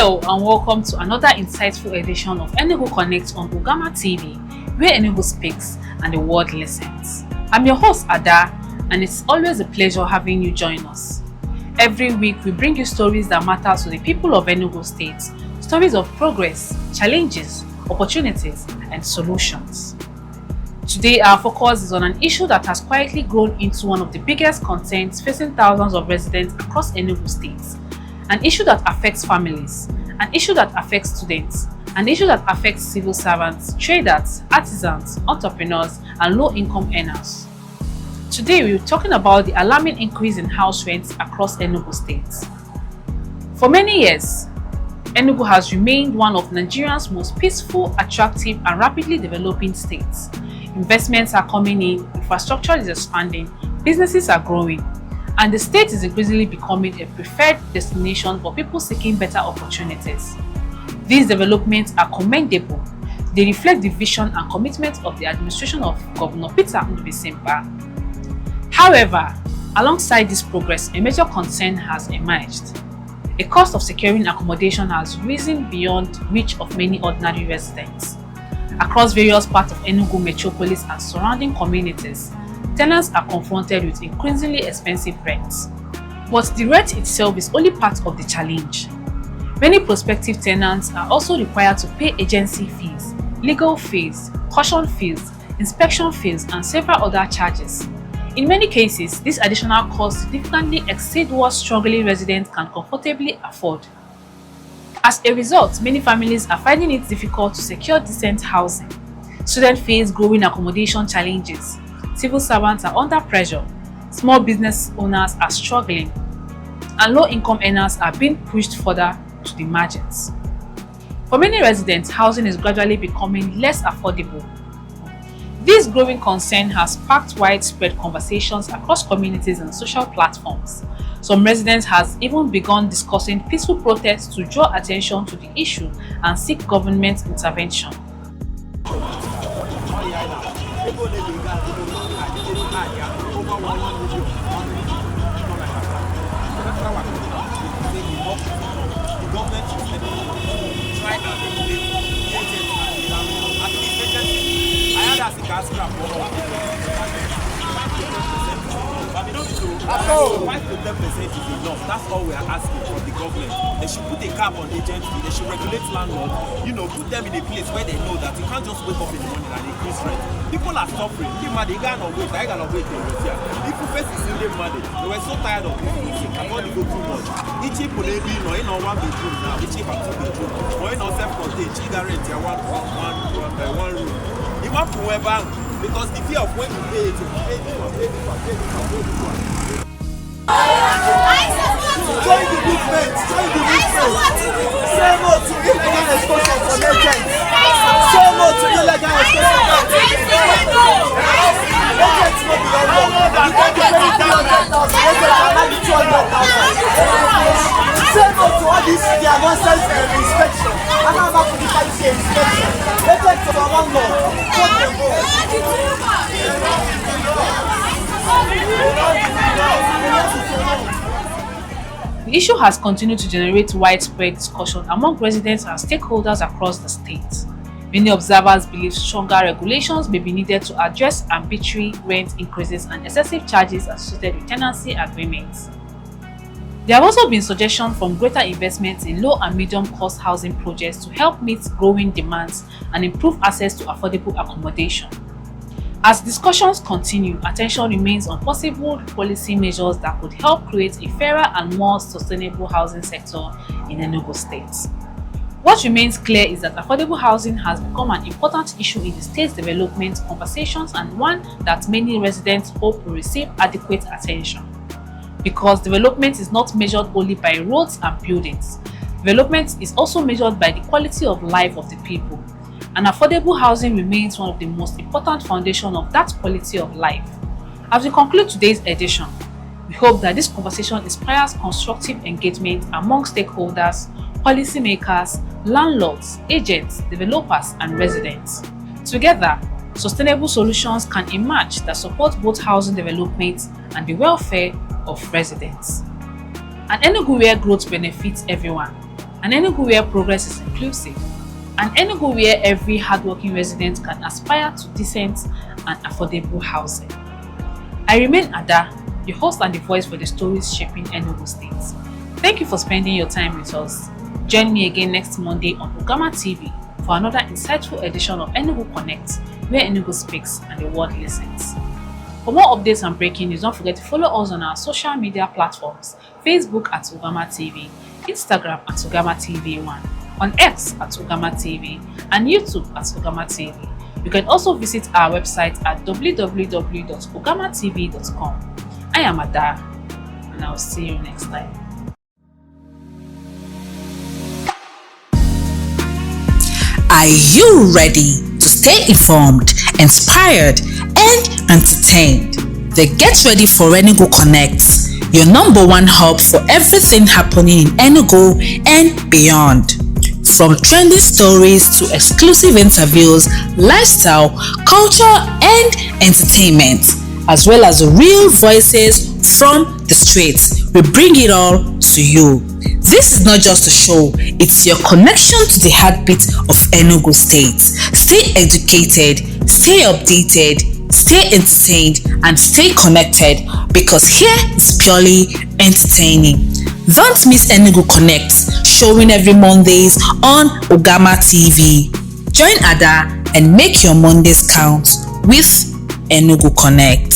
Hello and welcome to another insightful edition of Enugu Connect on Ugama TV, where Enugu speaks and the world listens. I'm your host Ada, and it's always a pleasure having you join us. Every week we bring you stories that matter to the people of Enugu State, stories of progress, challenges, opportunities, and solutions. Today our focus is on an issue that has quietly grown into one of the biggest concerns facing thousands of residents across Enugu State. An issue that affects families, an issue that affects students, an issue that affects civil servants, traders, artisans, entrepreneurs, and low-income earners. Today we're talking about the alarming increase in house rents across Enugu State. For many years, Enugu has remained one of Nigeria's most peaceful, attractive, and rapidly developing states. Investments are coming in, infrastructure is expanding, businesses are growing, and the state is increasingly becoming a preferred destination for people seeking better opportunities. These developments are commendable. They reflect the vision and commitment of the administration of Governor Peter Ndubuisempa. However, alongside this progress, a major concern has emerged. The cost of securing accommodation has risen beyond reach of many ordinary residents. Across various parts of Enugu metropolis and surrounding communities, tenants are confronted with increasingly expensive rents. But the rent itself is only part of the challenge. Many prospective tenants are also required to pay agency fees, legal fees, caution fees, inspection fees, and several other charges. In many cases, these additional costs significantly exceed what struggling residents can comfortably afford. As a result, many families are finding it difficult to secure decent housing. Students face growing accommodation challenges. Civil servants are under pressure, small business owners are struggling, and low-income earners are being pushed further to the margins. For many residents, housing is gradually becoming less affordable. This growing concern has sparked widespread conversations across communities and social platforms. Some residents have even begun discussing peaceful protests to draw attention to the issue and seek government intervention. So 5 to 10% is enough. That's all we are asking from the government. They should put a cap on agent fee. They should regulate landlords. Put them in a place where they know that you can't just wake up in the morning and increase rent. People are suffering. They cannot wait. I cannot wait. People face is in their money. They were so tired of this. I want to go too much. Each people they be in one bedroom now. Each people two bedroom. Or in self-contained. Each rent one room. You want to wear bank because the fear of when you pay it, pay this one. Join the movement. Say no to illegal exposure for legends. Say no to illegal exposure for legends. Legends will be on board. You can get 300,000. Legends are not 200,000. Say no to all this their nonsense inspection. I'm not about to be inspection. Legends are one more. Fuck them both. The issue has continued to generate widespread discussion among residents and stakeholders across the state. Many observers believe stronger regulations may be needed to address arbitrary rent increases and excessive charges associated with tenancy agreements. There have also been suggestions from greater investments in low and medium-cost housing projects to help meet growing demands and improve access to affordable accommodation. As discussions continue, attention remains on possible policy measures that could help create a fairer and more sustainable housing sector in Enugu State. What remains clear is that affordable housing has become an important issue in the state's development conversations and one that many residents hope will receive adequate attention. Because development is not measured only by roads and buildings, development is also measured by the quality of life of the people. And affordable housing remains one of the most important foundations of that quality of life. As we conclude today's edition, we hope that this conversation inspires constructive engagement among stakeholders, policymakers, landlords, agents, developers, and residents. Together, sustainable solutions can emerge that support both housing development and the welfare of residents. An Enugu where growth benefits everyone. An Enugu where progress is inclusive. An Enugu where every hardworking resident can aspire to decent and affordable housing. I remain Ada, your host and the voice for the stories shaping Enugu State. Thank you for spending your time with us. Join me again next Monday on Ugama TV for another insightful edition of Enugu Connect, where Enugu speaks and the world listens. For more updates and breaking news, don't forget to follow us on our social media platforms: Facebook at Ugama TV, Instagram at Ugama TV1, on X at Ugama TV, and YouTube at Ugama TV. You can also visit our website at www.ugamatv.com. I am Ada, and I'll see you next time. Are you ready to stay informed, inspired, and entertained? Then get ready for Enugu Connect, your #1 hub for everything happening in Enugu and beyond. From trending stories to exclusive interviews, lifestyle, culture, and entertainment, as well as real voices from the streets, we bring it all to you. This is not just a show, it's your connection to the heartbeat of Enugu State. Stay educated, stay updated, stay entertained, and stay connected, because here is purely entertaining. Don't miss Enugu Connect, showing every Mondays on Ugama TV. Join Ada and make your Mondays count with Enugu Connect.